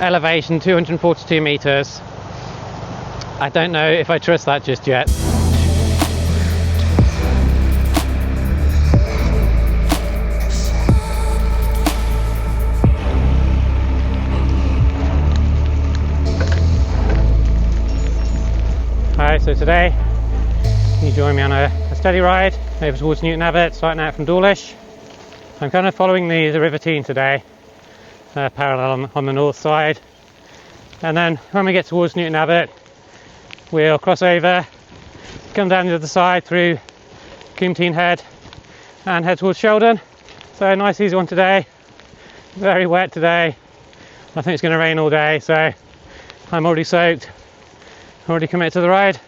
Elevation 242 meters. I don't know if I trust that just yet. Alright, so today you join me on a steady ride over towards Newton Abbot, starting out from Dawlish. I'm kind of following the River Teign today, parallel on the north side, and then when we get towards Newton Abbot we'll cross over, come down the other side through Combeinteignhead and head towards Shaldon. So a nice easy one today, very wet today. I think it's going to rain all day, so I'm already soaked, already committed to the ride.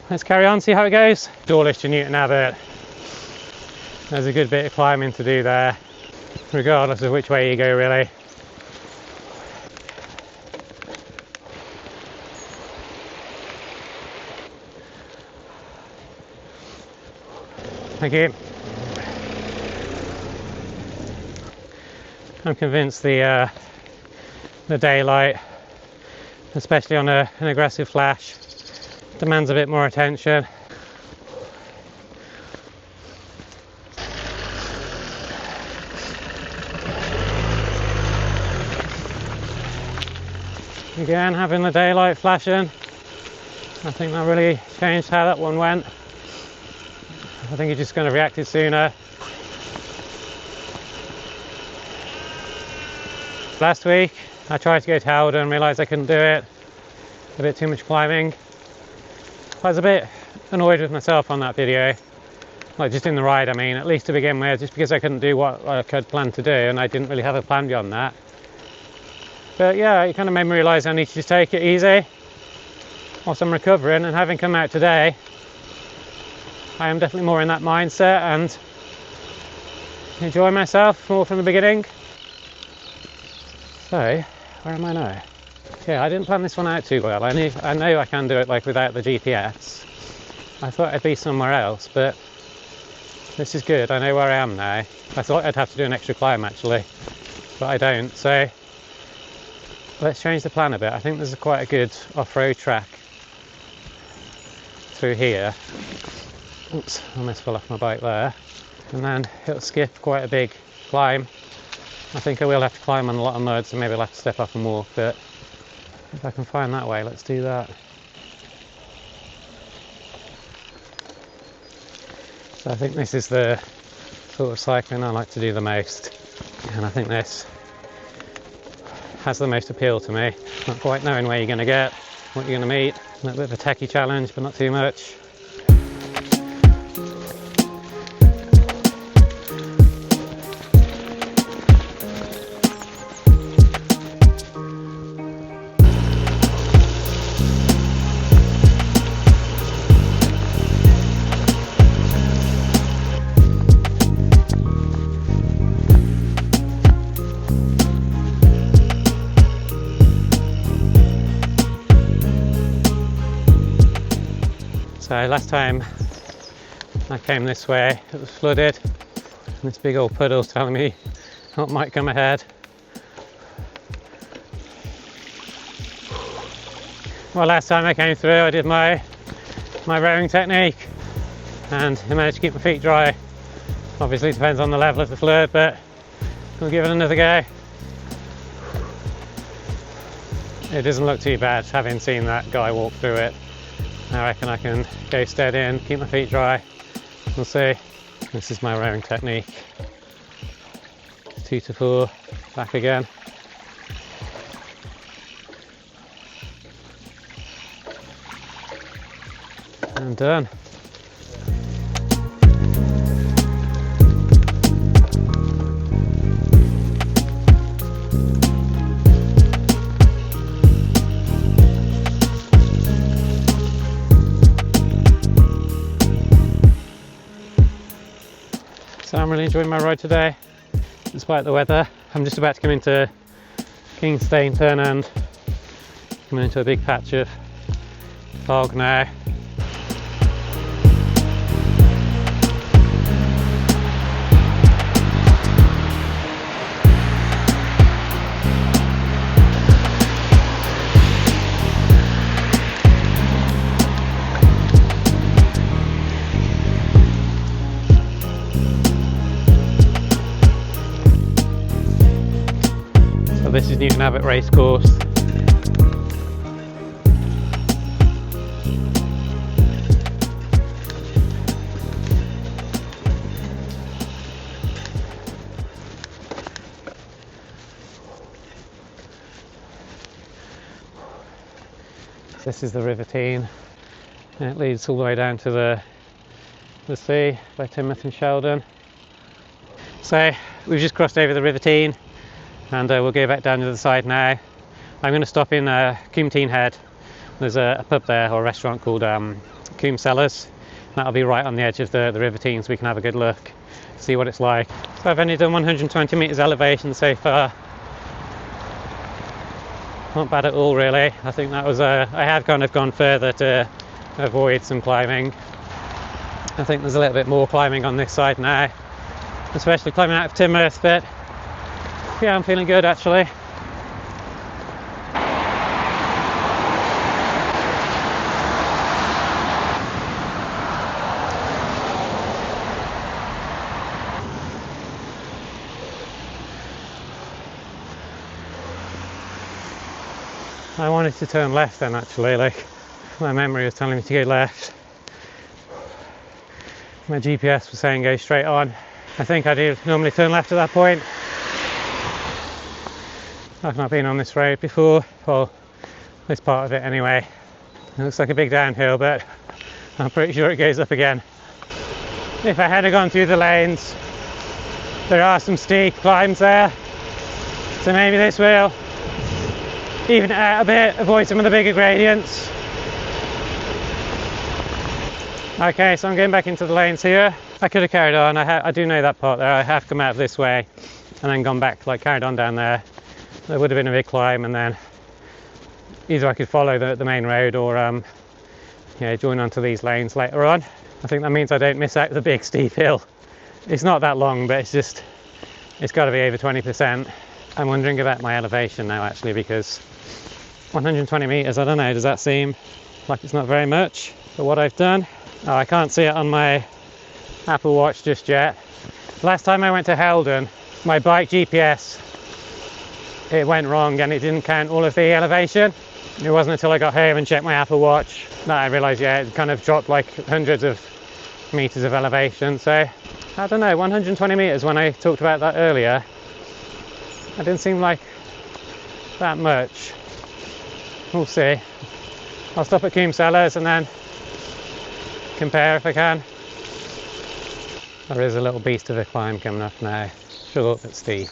Let's carry on, see how it goes. Dawlish to Newton Abbot. There's a good bit of climbing to do there, regardless of which way you go really. Thank you. I'm convinced the daylight, especially on an aggressive flash, demands a bit more attention. Again, having the daylight flashing, I think that really changed how that one went. I think you're just going to react it sooner. Last week I tried to go to Shaldon and realised I couldn't do it. A bit too much climbing. I was a bit annoyed with myself on that video. Like just in the ride, I mean, at least to begin with, just because I couldn't do what I had planned to do and I didn't really have a plan beyond that. But yeah, it kind of made me realise I need to just take it easy whilst I'm recovering, and having come out today I am definitely more in that mindset and enjoy myself more from the beginning. So, where am I now? Yeah, I didn't plan this one out too well. I know I can do it like without the GPS. I thought I'd be somewhere else, but this is good. I know where I am now. I thought I'd have to do an extra climb actually, but I don't. So let's change the plan a bit. I think there's quite a good off-road track through here. Oops, I almost fell off my bike there. And then it'll skip quite a big climb. I think I will have to climb on a lot of mud, so maybe I'll have to step off and walk, but if I can find that way, let's do that. So I think this is the sort of cycling I like to do the most, and I think this has the most appeal to me. Not quite knowing where you're going to get, what you're going to meet. A little bit of a techie challenge, but not too much. So last time I came this way, it was flooded, and this big old puddle's telling me what might come ahead. Well, last time I came through, I did my rowing technique, and I managed to keep my feet dry. Obviously, it depends on the level of the flood, but we'll give it another go. It doesn't look too bad, having seen that guy walk through it. I reckon I can go steady in, keep my feet dry. We'll see. This is my rowing technique. 2 to 4, back again. And done. So I'm really enjoying my ride today, despite the weather. I'm just about to come into Kingsteignton and coming into a big patch of fog now. Abbot racecourse. This is the River Teign, and it leads all the way down to the sea by Teignmouth and Shaldon. So we've just crossed over the River Teign, and we'll go back down to the side now. I'm going to stop in Combeinteignhead. There's a pub there, or a restaurant called Combe Cellars. That'll be right on the edge of the River Teign, so we can have a good look, see what it's like. So I've only done 120 metres elevation so far. Not bad at all, really. I think that was I have kind of gone further to avoid some climbing. I think there's a little bit more climbing on this side now, especially climbing out of Teignmouth, but yeah, I'm feeling good actually. I wanted to turn left then actually, like my memory was telling me to go left. My GPS was saying go straight on. I think I do normally turn left at that point. I've not been on this road before, well, this part of it anyway. It looks like a big downhill, but I'm pretty sure it goes up again. If I had gone through the lanes, there are some steep climbs there, so maybe this will even it out a bit, avoid some of the bigger gradients. Okay, so I'm going back into the lanes here. I could have carried on. I do know that part there. I have come out of this way and then gone back, like carried on down there. There would have been a big climb, and then either I could follow the main road or yeah, join onto these lanes later on. I think that means I don't miss out the big steep hill. It's not that long, but it's got to be over 20%. I'm wondering about my elevation now actually, because 120 metres, I don't know, does that seem like it's not very much for what I've done? Oh, I can't see it on my Apple Watch just yet. Last time I went to Shaldon, my bike GPS, it went wrong and it didn't count all of the elevation. It wasn't until I got home and checked my Apple Watch that I realised, yeah, it kind of dropped like hundreds of metres of elevation. So, I don't know, 120 metres when I talked about that earlier, it didn't seem like that much. We'll see. I'll stop at Combe Cellars and then compare if I can. There is a little beast of a climb coming up now, short but steep.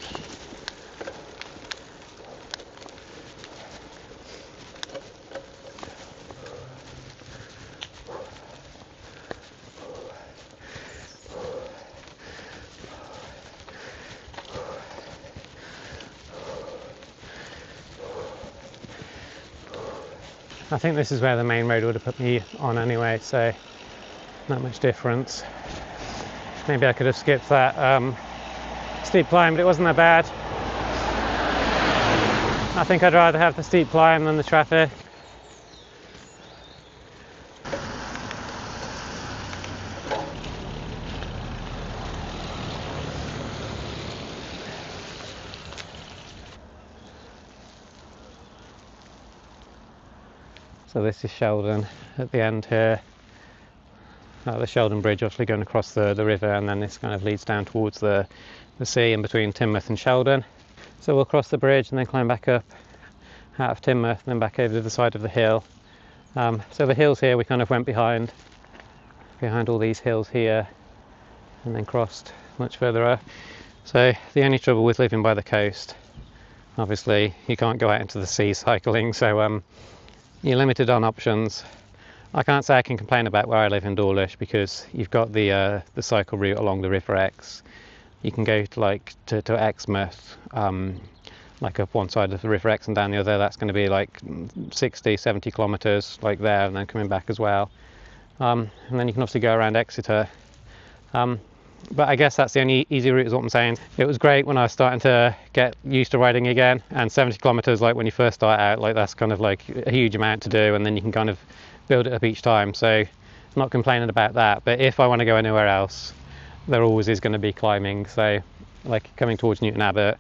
I think this is where the main road would have put me on anyway, so not much difference. Maybe I could have skipped that steep climb, but it wasn't that bad. I think I'd rather have the steep climb than the traffic. So this is Shaldon at the end here. The Shaldon Bridge obviously going across the river, and then this kind of leads down towards the sea in between Teignmouth and Shaldon. So we'll cross the bridge and then climb back up out of Teignmouth and then back over to the side of the hill. So the hills here we kind of went behind all these hills here and then crossed much further up. So the only trouble with living by the coast, obviously you can't go out into the sea cycling, so you're limited on options. I can't say I can complain about where I live in Dawlish, because you've got the cycle route along the River Ex. You can go to Exmouth, like up one side of the River Ex and down the other. That's going to be like 60-70 kilometres like there, and then coming back as well. And then you can obviously go around Exeter. But I guess that's the only easy route, is what I'm saying. It was great when I was starting to get used to riding again, and 70 kilometres, like when you first start out, like that's kind of like a huge amount to do, and then you can kind of build it up each time. So I'm not complaining about that. But if I want to go anywhere else, there always is going to be climbing. So like coming towards Newton Abbot,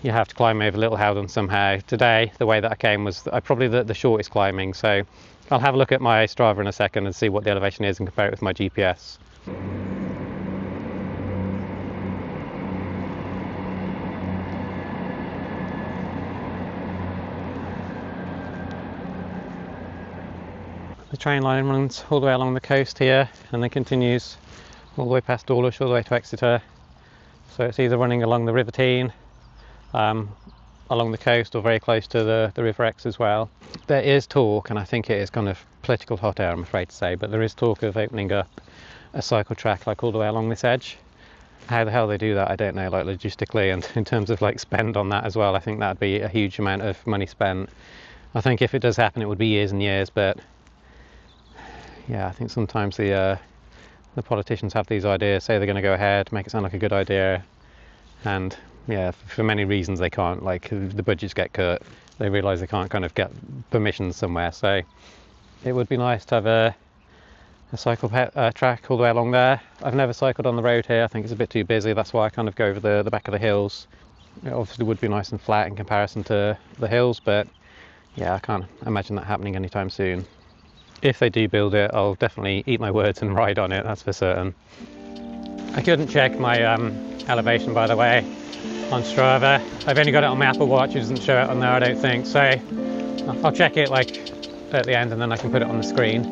you have to climb over Little Haldon somehow. Today, the way that I came was probably the shortest climbing, so I'll have a look at my Strava in a second and see what the elevation is and compare it with my GPS. The train line runs all the way along the coast here and then continues all the way past Dawlish, all the way to Exeter. So it's either running along the River Teign, along the coast, or very close to the River Exe as well. There is talk, and I think it is kind of political hot air, I'm afraid to say, but there is talk of opening up a cycle track like all the way along this edge. How the hell they do that, I don't know, like logistically, and in terms of like spend on that as well. I think that'd be a huge amount of money spent. I think if it does happen, it would be years and years, but yeah, I think sometimes the politicians have these ideas, say they're going to go ahead, make it sound like a good idea, and yeah, for many reasons they can't. Like the budgets get cut, they realise they can't kind of get permissions somewhere. So it would be nice to have a cycle track all the way along there. I've never cycled on the road here. I think it's a bit too busy. That's why I kind of go over the back of the hills. It obviously would be nice and flat in comparison to the hills, but yeah, I can't imagine that happening anytime soon. If they do build it, I'll definitely eat my words and ride on it, that's for certain. I couldn't check my elevation, by the way, on Strava. I've only got it on my Apple Watch, it doesn't show it on there, I don't think. So I'll check it like at the end and then I can put it on the screen.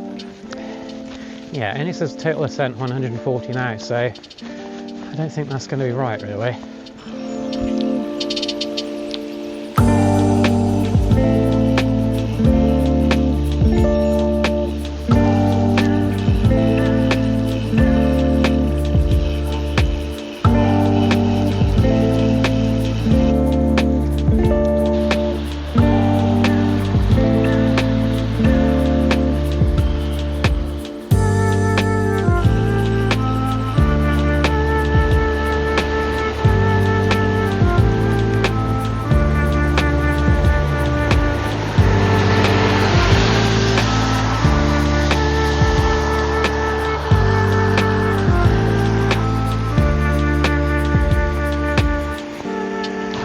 Yeah, and it says total ascent 140 now, so I don't think that's going to be right, really.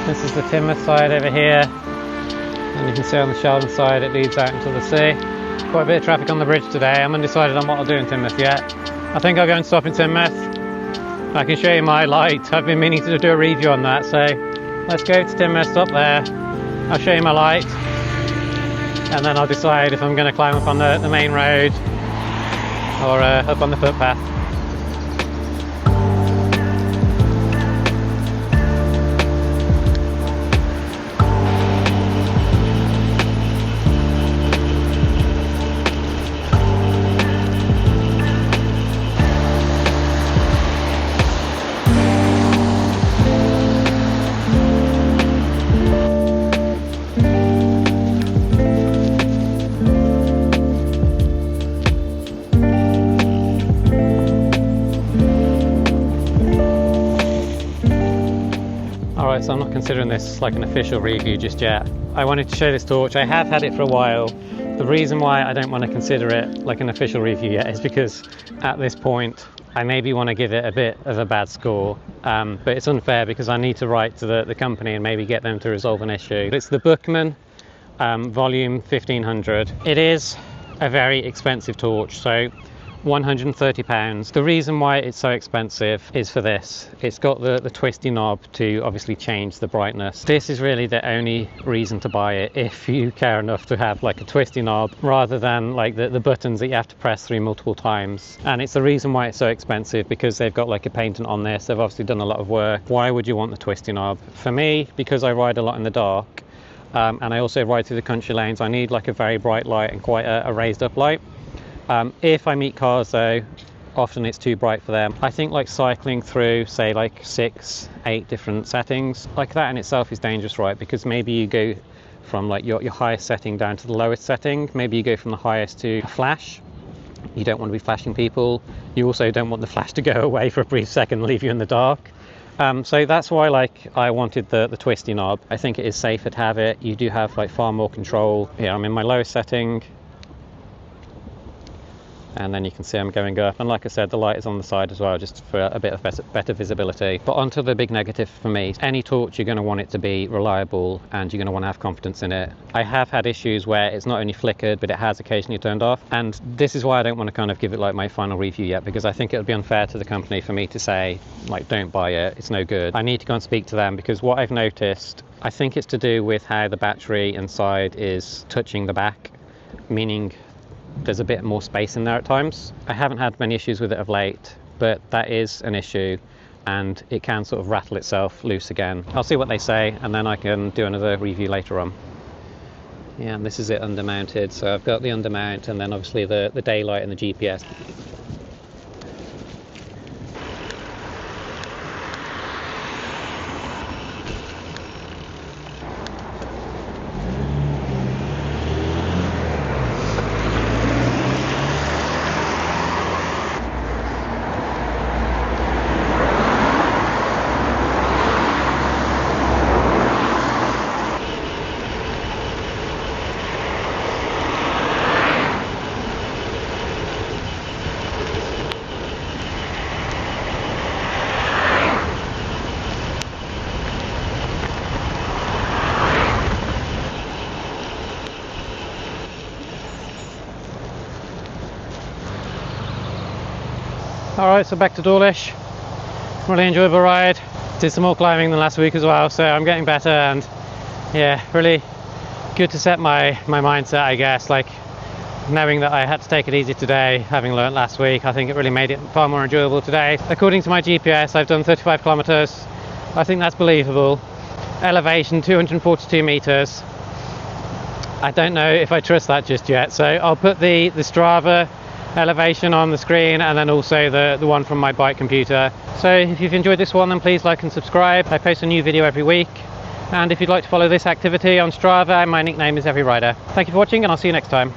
This is the Teignmouth side over here, and you can see on the Shaldon side it leads out into the sea. Quite a bit of traffic on the bridge today. I'm undecided on what I'll do in Teignmouth yet. I think I'll go and stop in Teignmouth. I can show you my light. I've been meaning to do a review on that, so let's go to Teignmouth, stop there. I'll show you my light, and then I'll decide if I'm going to climb up on the main road or up on the footpath. Alright, so I'm not considering this like an official review just yet. I wanted to show this torch. I have had it for a while. The reason why I don't want to consider it like an official review yet is because at this point I maybe want to give it a bit of a bad score, but it's unfair because I need to write to the company and maybe get them to resolve an issue. It's the Bookman volume 1500. It is a very expensive torch, so £130. The reason why it's so expensive is for this. It's got the twisty knob to obviously change the brightness. This is really the only reason to buy it, if you care enough to have like a twisty knob rather than like the buttons that you have to press through multiple times. And it's the reason why it's so expensive, because they've got like a patent on this. They've obviously done a lot of work. Why would you want the twisty knob? For me, because I ride a lot in the dark, and I also ride through the country lanes, I need like a very bright light and quite a raised up light. If I meet cars though, often it's too bright for them. I think like cycling through say like 6-8 different settings, like that in itself is dangerous, right? Because maybe you go from like your highest setting down to the lowest setting. Maybe you go from the highest to a flash. You don't want to be flashing people. You also don't want the flash to go away for a brief second and leave you in the dark. So that's why like I wanted the twisty knob. I think it is safer to have it. You do have like far more control. Here I'm in my lowest setting. and then you can see I'm going up, and like I said, the light is on the side as well, just for a bit of better visibility. But onto the big negative for me. Any torch, you're going to want it to be reliable, and you're going to want to have confidence in it. I have had issues where it's not only flickered, but it has occasionally turned off, and this is why I don't want to kind of give it like my final review yet, because I think it would be unfair to the company for me to say, like, don't buy it, it's no good. I need to go and speak to them, because what I've noticed, I think it's to do with how the battery inside is touching the back, meaning there's a bit more space in there at times. I haven't had many issues with it of late, but that is an issue, and it can sort of rattle itself loose again. I'll see what they say, and then I can do another review later on. Yeah, and this is it undermounted. So I've got the undermount, and then obviously the daylight and the GPS. Alright, so back to Dawlish. Really enjoyable ride. Did some more climbing than last week as well, so I'm getting better, and yeah, really good to set my mindset, I guess. Like, knowing that I had to take it easy today, having learnt last week, I think it really made it far more enjoyable today. According to my GPS, I've done 35 kilometers. I think that's believable. Elevation 242 meters. I don't know if I trust that just yet, so I'll put the Strava elevation on the screen, and then also the one from my bike computer. So if you've enjoyed this one, then please like and subscribe. I post a new video every week, and if you'd like to follow this activity on Strava, my nickname is Every Rider. Thank you for watching, and I'll see you next time.